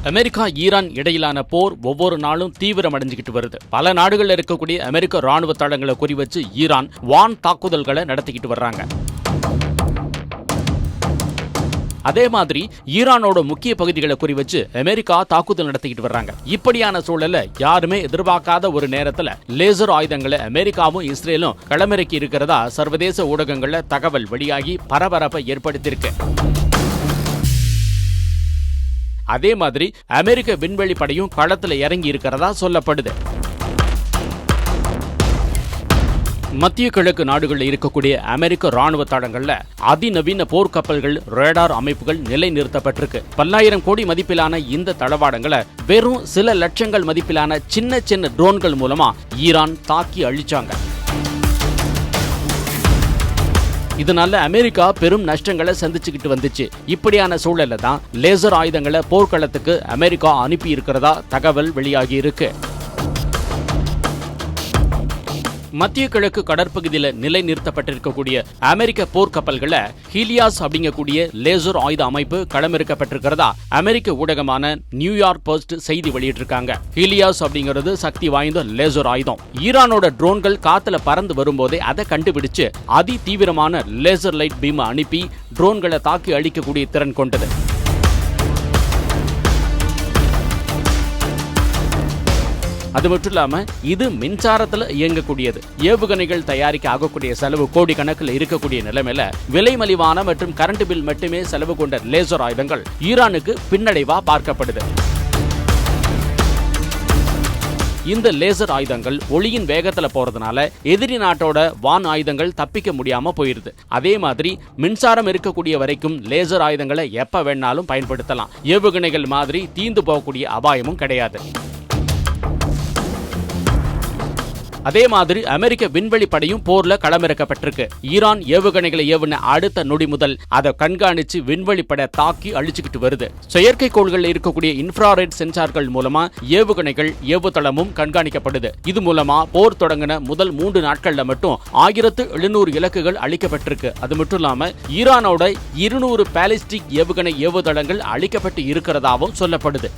America Iran இடையிலான போர் ஒவ்வொரு நாளும் தீவிரமடைஞ்சுக்கிட்டு வருது. பல நாடுகளில் இருக்கக்கூடிய அமெரிக்க ராணுவ தளங்களை குறிவச்சு ஈரான் வான் தாக்குதல்களை நடத்திக்கிட்டு வர்றாங்க. அதே மாதிரி ஈரானோட முக்கிய பகுதிகளை குறிவச்சு அமெரிக்கா தாக்குதல் நடத்திக்கிட்டு வர்றாங்க. இப்படியான சூழல்ல யாருமே எதிர்பார்க்காத ஒரு நேரத்துல லேசர் ஆயுதங்களை அமெரிக்காவும் இஸ்ரேலும் களமிறக்கி இருக்கிறதா சர்வதேச ஊடகங்கள்ல தகவல் வெளியாகி பரபரப்பை ஏற்படுத்தியிருக்கு. அதே மாதிரி அமெரிக்க விண்வெளி படையும் களத்துல இறங்கி இருக்கிறதா சொல்லப்படுது. மத்திய கிழக்கு நாடுகளில் இருக்கக்கூடிய அமெரிக்க ராணுவ தளங்கள்ல அதிநவீன போர்க்கப்பல்கள், ரேடார் அமைப்புகள் நிலைநிறுத்தப்பட்டிருக்கு. 10,000 கோடி மதிப்பிலான இந்த தளவாடங்களை வெறும் சில லட்சங்கள் மதிப்பிலான சின்ன சின்ன ட்ரோன்கள் மூலமா ஈரான் தாக்கி அழிச்சாங்க. இதனால அமெரிக்கா பெரும் நஷ்டங்களை சந்திச்சுக்கிட்டு வந்துச்சு. இப்படியான சூழல்ல தான் லேசர் ஆயுதங்களை போர்க்களத்துக்கு அமெரிக்கா அனுப்பி இருக்கிறதா தகவல் வெளியாகி இருக்கு. மத்திய கிழக்கு கடற்பகுதியில் நிலைநிறுத்தப்பட்டிருக்கக்கூடிய அமெரிக்க போர்க்கப்பல்களை ஹீலியாஸ் அப்படிங்கக்கூடிய லேசர் ஆயுத அமைப்பு களமிறக்கப்பட்டிருக்கிறதா அமெரிக்க ஊடகமான நியூயார்க் போஸ்ட் செய்தி வெளியிட்டிருக்காங்க. ஹீலியாஸ் அப்படிங்கிறது சக்தி வாய்ந்த லேசர் ஆயுதம். ஈரானோட ட்ரோன்கள் காத்துல பறந்து வரும்போதே அதை கண்டுபிடிச்சு அதி தீவிரமான லேசர் லைட் பீம் அனுப்பி ட்ரோன்களை தாக்கி அழிக்கக்கூடிய திறன் கொண்டது. அது மட்டும் இல்லாம இது மின்சாரத்துல இயங்கக்கூடியது. ஏவுகணைகள் தயாரிக்க ஆகக்கூடிய செலவு கோடிக்கணக்கில் இருக்கக்கூடிய நிலைமையில விலை மலிவான மற்றும் கரண்ட் பில் மட்டுமே செலவு கொண்ட லேசர் ஆயுதங்கள் ஈரானுக்கு பின்னடைவா பார்க்கப்படுது. இந்த லேசர் ஆயுதங்கள் ஒளியின் வேகத்துல போறதுனால எதிரி நாட்டோட வான் ஆயுதங்கள் தப்பிக்க முடியாம போயிருது. அதே மாதிரி மின்சாரம் இருக்கக்கூடிய வரைக்கும் லேசர் ஆயுதங்களை எப்ப வேணாலும் பயன்படுத்தலாம். ஏவுகணைகள் மாதிரி தீந்து போகக்கூடிய அபாயமும் கிடையாது. அதே மாதிரி அமெரிக்க விண்வெளி படையும் போர்ல களமிறக்கப்பட்டிருக்கு. ஈரான் ஏவுகணைகளை ஏவுன அடுத்த நொடி முதல் அதை கண்காணிச்சு விண்வெளி படை தாக்கி அழிச்சுக்கிட்டு வருது. செயற்கைக்கோள்கள் இருக்கக்கூடிய இன்ஃப்ராரெட் சென்சார்கள் மூலமா ஏவுகணைகள் ஏவுதளமும் கண்காணிக்கப்படுது. இது மூலமா போர் தொடங்கின முதல் 3 நாட்கள்ல மட்டும் 1700 இலக்குகள் அழிக்கப்பட்டிருக்கு. அது மட்டும் இல்லாம ஈரானோட 200 பாலிஸ்டிக் ஏவுகணை ஏவுதளங்கள் அழிக்கப்பட்டு இருக்கிறதாவும் சொல்லப்படுது.